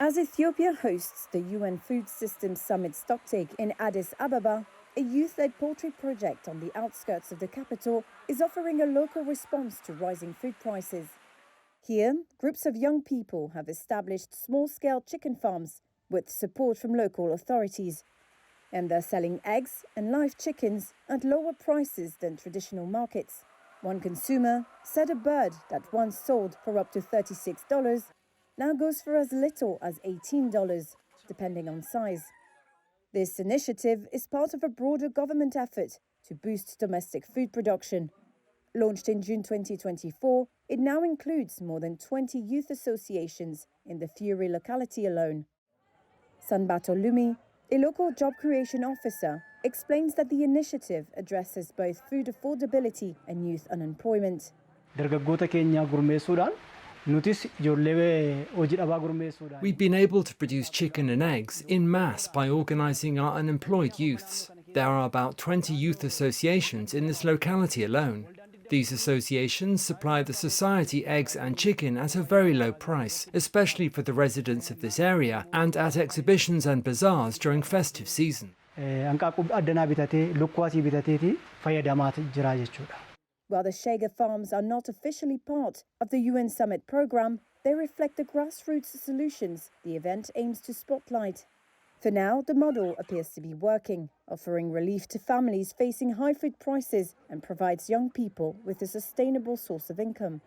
As Ethiopia hosts the UN Food Systems Summit Stocktake in Addis Ababa, a youth-led poultry project on the outskirts of the capital is offering a local response to rising food prices. Here, groups of young people have established small-scale chicken farms with support from local authorities. And they're selling eggs and live chickens at lower prices than traditional markets. One consumer said a bird that once sold for up to $36 now goes for as little as $18, depending on size. This initiative is part of a broader government effort to boost domestic food production. Launched in June 2024, it now includes more than 20 youth associations in the Fury locality alone. Sanbato Lumi, a local job creation officer, explains that the initiative addresses both food affordability and youth unemployment. We've been able to produce chicken and eggs in mass by organising our unemployed youths. There are about 20 youth associations in this locality alone. These associations supply the society eggs and chicken at a very low price, especially for the residents of this area, and at exhibitions and bazaars during festive season. While the Shega farms are not officially part of the UN Summit programme, they reflect the grassroots solutions the event aims to spotlight. For now, the model appears to be working, offering relief to families facing high food prices and provides young people with a sustainable source of income.